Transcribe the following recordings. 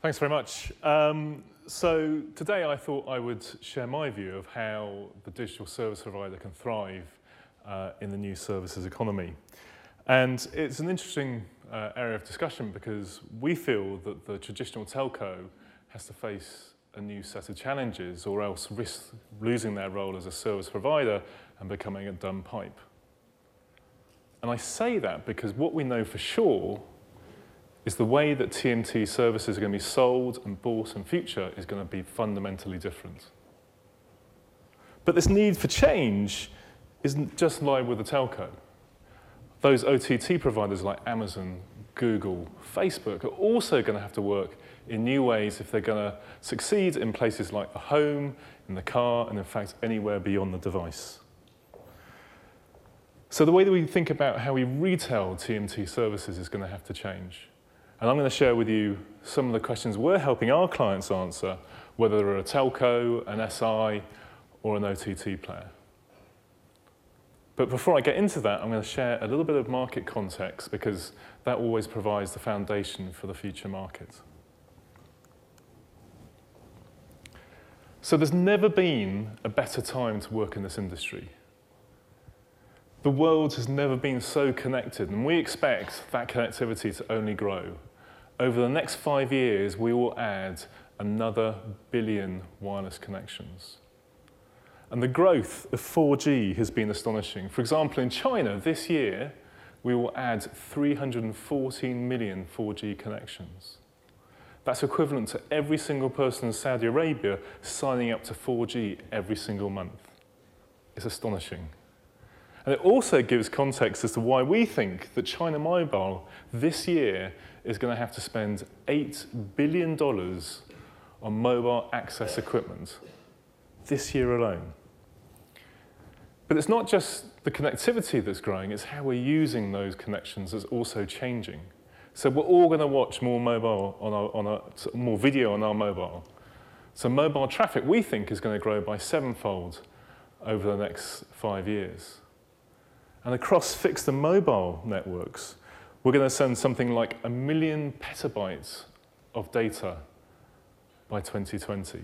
Thanks very much. So today I thought I would share my view of how the digital service provider can thrive in the new services economy. And it's an interesting area of discussion because we feel that the traditional telco has to face a new set of challenges or else risk losing their role as a service provider and becoming a dumb pipe. And I say that because what we know for sure is the way that TMT services are going to be sold and bought in future is going to be fundamentally different. But this need for change isn't just live with the telco. Those OTT providers like Amazon, Google, Facebook are also going to have to work in new ways if they're going to succeed in places like the home, in the car, and in fact anywhere beyond the device. So the way that we think about how we retail TMT services is going to have to change. And I'm going to share with you some of the questions we're helping our clients answer, whether they're a telco, an SI, or an OTT player. But before I get into that, I'm going to share a little bit of market context because that always provides the foundation for the future market. So there's never been a better time to work in this industry. The world has never been so connected, and we expect that connectivity to only grow. Over the next 5 years, we will add another billion wireless connections. And the growth of 4G has been astonishing. For example, in China this year, we will add 314 million 4G connections. That's equivalent to every single person in Saudi Arabia signing up to 4G every single month. It's astonishing. And it also gives context as to why we think that China Mobile this year is going to have to spend $8 billion on mobile access equipment this year alone. But it's not just the connectivity that's growing, it's how we're using those connections that's also changing. So we're all going to watch more more video on our mobile. So mobile traffic, we think, is going to grow by 7-fold over the next 5 years. And across fixed and mobile networks, we're going to send something like 1 million petabytes of data by 2020.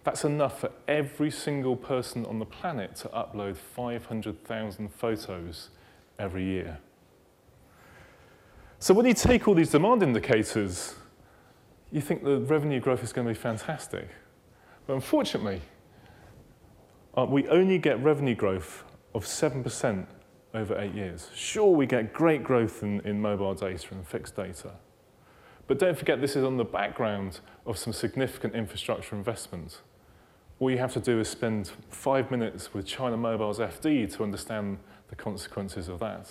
That's enough for every single person on the planet to upload 500,000 photos every year. So when you take all these demand indicators, you think the revenue growth is going to be fantastic. But unfortunately, we only get revenue growth of 7% over 8 years. Sure, we get great growth in mobile data and fixed data. But don't forget, this is on the background of some significant infrastructure investment. All you have to do is spend 5 minutes with China Mobile's FD to understand the consequences of that.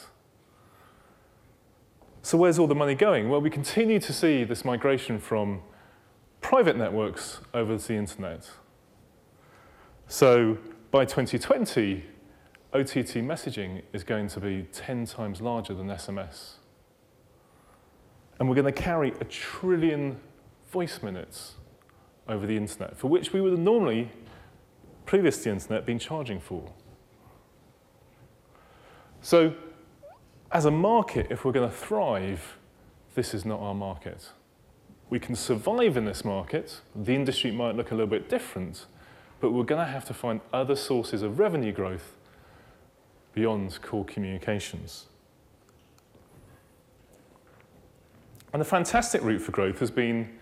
So where's all the money going? Well, we continue to see this migration from private networks over to the internet. So by 2020, OTT messaging is going to be 10 times larger than SMS. And we're going to carry 1 trillion voice minutes over the internet, for which we would have normally, previous to the internet, been charging for. So as a market, if we're going to thrive, this is not our market. We can survive in this market. The industry might look a little bit different, but we're going to have to find other sources of revenue growth beyond core communications. And a fantastic route for growth has been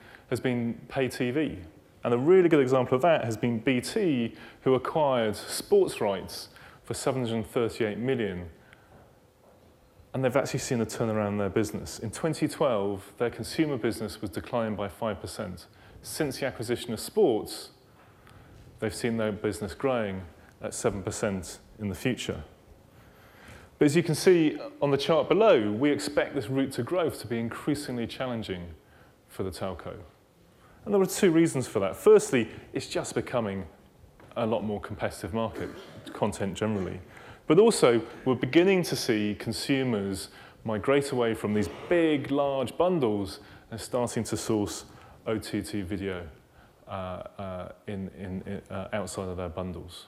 pay TV. And a really good example of that has been BT, who acquired sports rights for 738 million. And they've actually seen a turnaround in their business. In 2012, their consumer business was declining by 5%. Since the acquisition of sports, they've seen their business growing at 7% in the future. But as you can see on the chart below, we expect this route to growth to be increasingly challenging for the telco. And there are 2 reasons for that. Firstly, it's just becoming a lot more competitive market, content generally. But also, we're beginning to see consumers migrate away from these big, large bundles and starting to source OTT video outside of their bundles.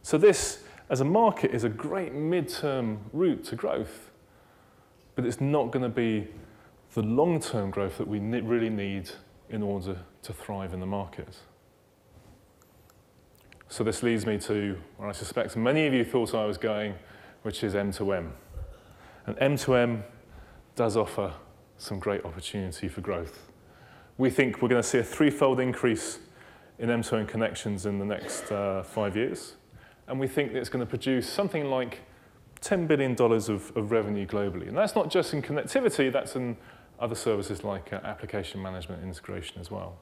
So this, as a market, is a great mid-term route to growth, but it's not going to be the long-term growth that we really need in order to thrive in the market. So this leads me to where I suspect many of you thought I was going, which is M2M. And M2M does offer some great opportunity for growth. We think we're going to see a threefold increase in M2M connections in the next 5 years. And we think that it's going to produce something like $10 billion of revenue globally. And that's not just in connectivity, that's in other services like application management integration as well.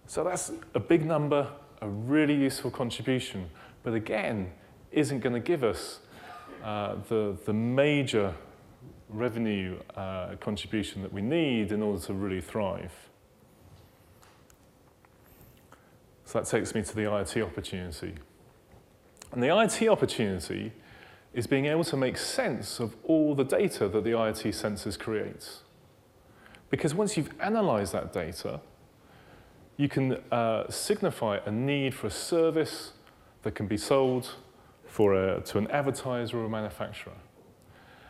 So that's a big number, a really useful contribution, but again, isn't going to give us the major revenue contribution that we need in order to really thrive. So that takes me to the IoT opportunity. And the IoT opportunity is being able to make sense of all the data that the IoT sensors create. Because once you've analyzed that data, you can signify a need for a service that can be sold to an advertiser or a manufacturer.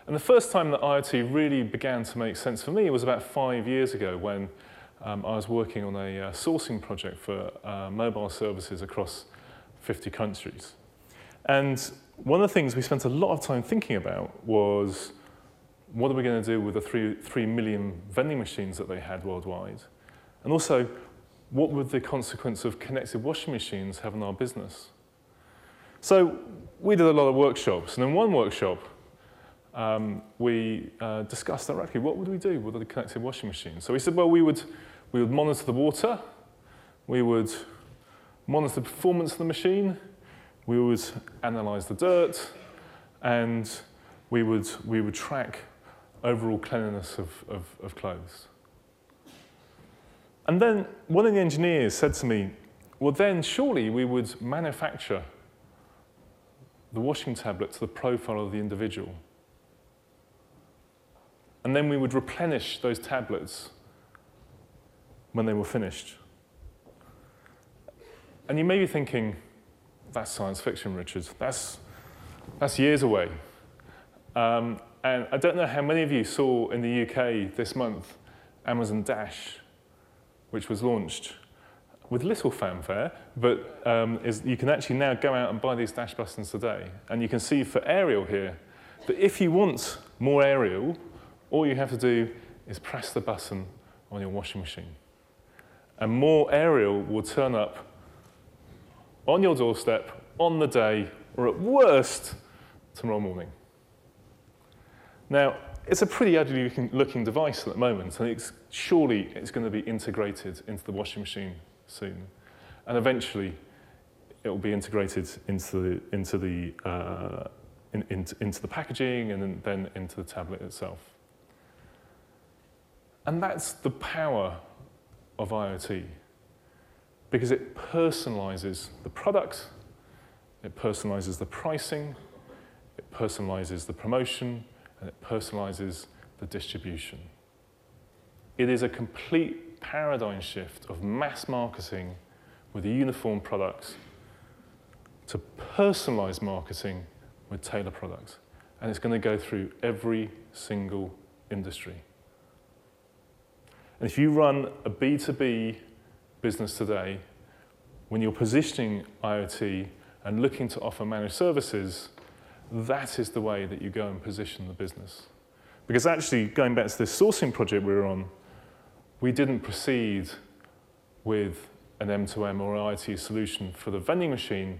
And the first time that IoT really began to make sense for me was about 5 years ago when I was working on a sourcing project for mobile services across 50 countries. And one of the things we spent a lot of time thinking about was, what are we going to do with the 3 million vending machines that they had worldwide? And also, what would the consequence of connected washing machines have on our business? So we did a lot of workshops, and in one workshop, we discussed directly, what would we do with the connected washing machine? So we said, well, we would monitor the water, we would monitor the performance of the machine, we would analyze the dirt, and we would track overall cleanliness of clothes. And then one of the engineers said to me, well, then surely we would manufacture the washing tablet to the profile of the individual. And then we would replenish those tablets when they were finished. And you may be thinking, that's science fiction, Richard. That's years away. And I don't know how many of you saw in the UK this month Amazon Dash, which was launched with little fanfare, but you can actually now go out and buy these Dash buttons today. And you can see for Ariel here that if you want more Ariel, all you have to do is press the button on your washing machine. And more Ariel will turn up on your doorstep, on the day, or at worst, tomorrow morning. Now, it's a pretty ugly looking device at the moment, and surely it's going to be integrated into the washing machine soon. And eventually, it will be integrated into the packaging and then into the tablet itself. And that's the power of IoT, because it personalizes the product, it personalizes the pricing, it personalizes the promotion, and it personalizes the distribution. It is a complete paradigm shift of mass marketing with uniform products to personalized marketing with tailored products. And it's going to go through every single industry. And if you run a B2B business today, when you're positioning IoT and looking to offer managed services, that is the way that you go and position the business. Because actually, going back to this sourcing project we were on, we didn't proceed with an M2M or IoT solution for the vending machine,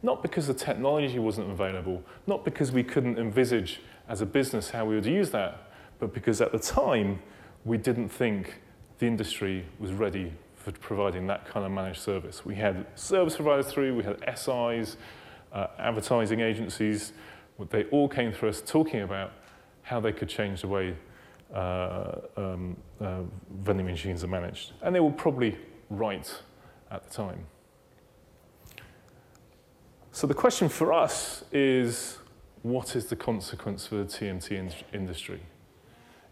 not because the technology wasn't available, not because we couldn't envisage as a business how we would use that, but because at the time, we didn't think the industry was ready for providing that kind of managed service. We had service providers through, we had SIs, advertising agencies. They all came through us talking about how they could change the way vending machines are managed. And they were probably right at the time. So the question for us is, what is the consequence for the TMT industry?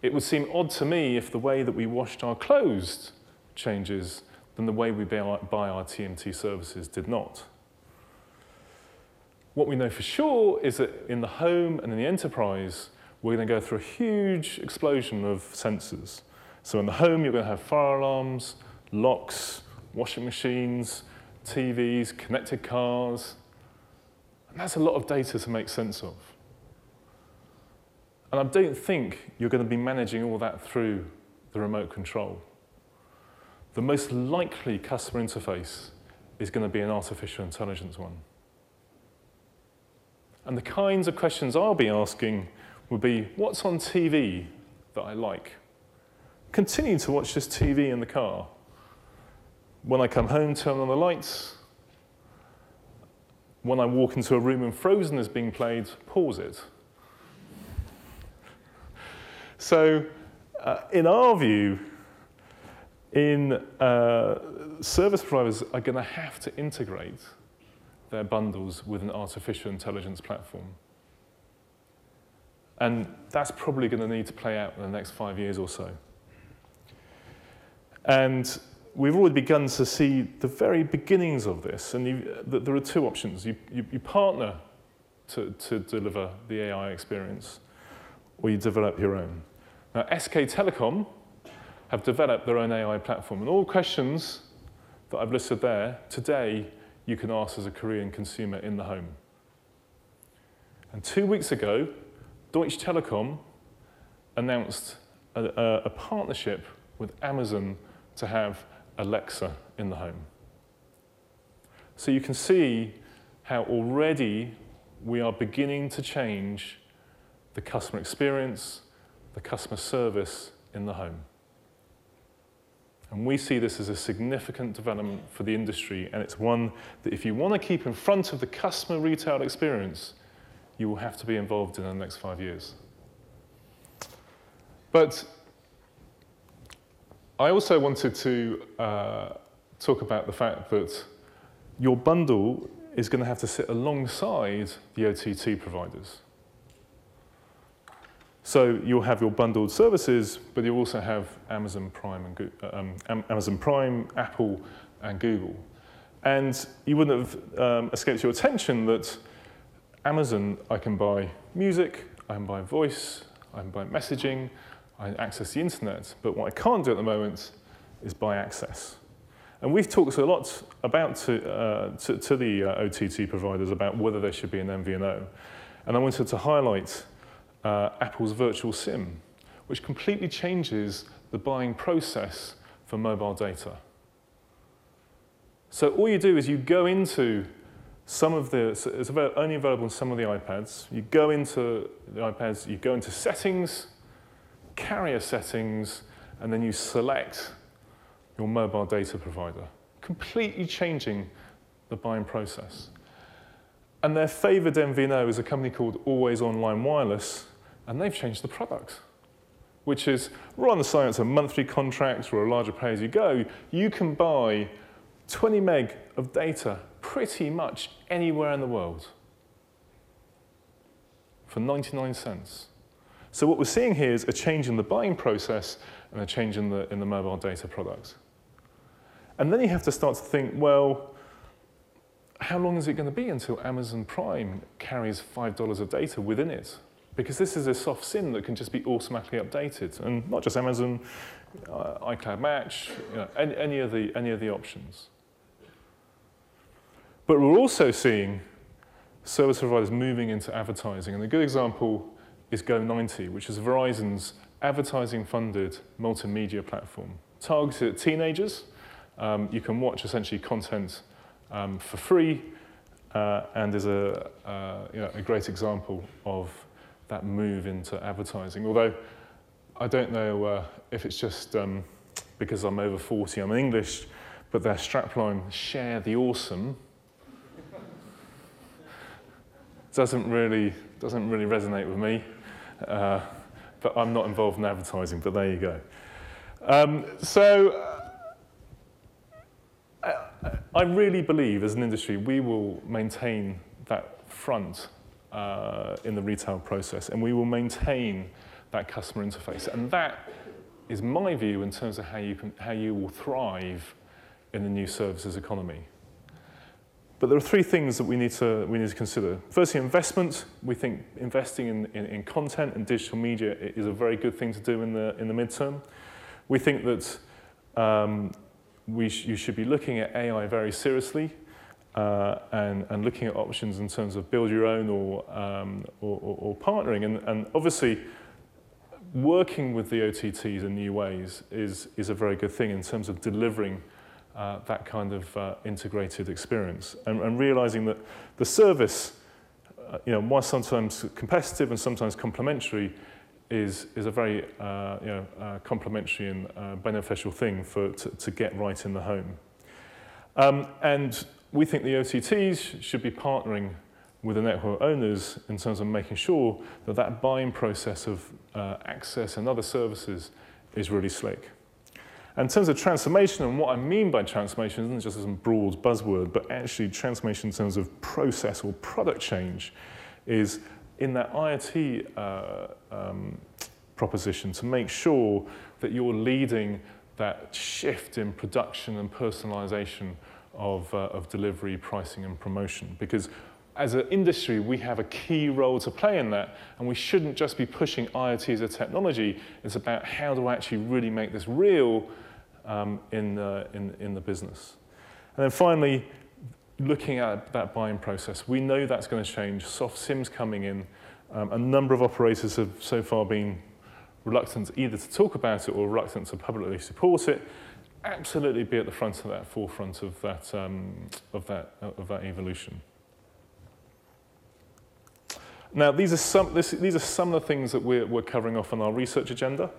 It would seem odd to me if the way that we washed our clothes changes than the way we buy our TMT services did not. What we know for sure is that in the home and in the enterprise, we're going to go through a huge explosion of sensors. So in the home, you're going to have fire alarms, locks, washing machines, TVs, connected cars. And that's a lot of data to make sense of. And I don't think you're going to be managing all that through the remote control. The most likely customer interface is going to be an artificial intelligence one. And the kinds of questions I'll be asking will be, what's on TV that I like? Continue to watch this TV in the car. When I come home, turn on the lights. When I walk into a room and Frozen is being played, pause it. So, in our view, service providers are going to have to integrate their bundles with an artificial intelligence platform. And that's probably going to need to play out in the next 5 years or so. And we've already begun to see the very beginnings of this. And there are two options. You partner to deliver the AI experience, or you develop your own. Now, SK Telecom have developed their own AI platform. And all questions that I've listed there, today, you can ask as a Korean consumer in the home. And 2 weeks ago, Deutsche Telekom announced a partnership with Amazon to have Alexa in the home. So you can see how already we are beginning to change the customer experience, the customer service in the home. And we see this as a significant development for the industry, and it's one that if you want to keep in front of the customer retail experience, you will have to be involved in the next 5 years. But I also wanted to talk about the fact that your bundle is going to have to sit alongside the OTT providers. So you'll have your bundled services, but you'll also have Amazon Prime, Apple, and Google. And you wouldn't have escaped your attention that Amazon, I can buy music, I can buy voice, I can buy messaging, I can access the internet. But what I can't do at the moment is buy access. And we've talked a lot about to the OTT providers about whether there should be an MVNO. And I wanted to highlight Apple's virtual SIM, which completely changes the buying process for mobile data. So all you do is you go into some of it's only available on some of the iPads. You go into the iPads, you go into settings, carrier settings, and then you select your mobile data provider, completely changing the buying process. And their favored MVNO is a company called Always Online Wireless, and they've changed the product, which is, rather than signing up to a monthly contract or a larger pay-as-you-go, you can buy 20 meg of data pretty much anywhere in the world for 99 cents. So what we're seeing here is a change in the buying process and a change in the mobile data product. And then you have to start to think, well, how long is it going to be until Amazon Prime carries $5 of data within it? Because this is a soft SIM that can just be automatically updated, and not just Amazon, iCloud Match, any of the options. But we're also seeing service providers moving into advertising, and a good example is Go90, which is Verizon's advertising-funded multimedia platform, targeted at teenagers. You can watch essentially content for free, and is a great example of that move into advertising. Although I don't know if it's just because I'm over 40, I'm in English, but their strapline, "Share the awesome," doesn't really resonate with me. But I'm not involved in advertising, but there you go. I really believe, as an industry, we will maintain that front in the retail process, and we will maintain that customer interface. And that is my view in terms of how you will thrive in the new services economy. But there are three things that we need to consider. Firstly, investment. We think investing in content and digital media is a very good thing to do in the midterm. We think that you should be looking at AI very seriously and looking at options in terms of build your own or partnering. And obviously, working with the OTTs in new ways is a very good thing in terms of delivering that kind of integrated experience, and realizing that the service, while sometimes competitive and sometimes complementary, is a very complementary and beneficial thing to get right in the home. And we think the OTTs should be partnering with the network owners in terms of making sure that that buying process of access and other services is really slick. In terms of transformation, and what I mean by transformation isn't just some broad buzzword, but actually transformation in terms of process or product change, is in that IoT proposition to make sure that you're leading that shift in production and personalization of delivery, pricing, and promotion. Because as an industry, we have a key role to play in that, and we shouldn't just be pushing IoT as a technology. It's about how do I actually really make this real in the business. And then finally, looking at that buying process, we know that's going to change. Soft SIMs coming in. A number of operators have so far been reluctant either to talk about it or reluctant to publicly support it. Absolutely be at the forefront of that evolution. Now, these are some of the things that we're covering off on our research agenda.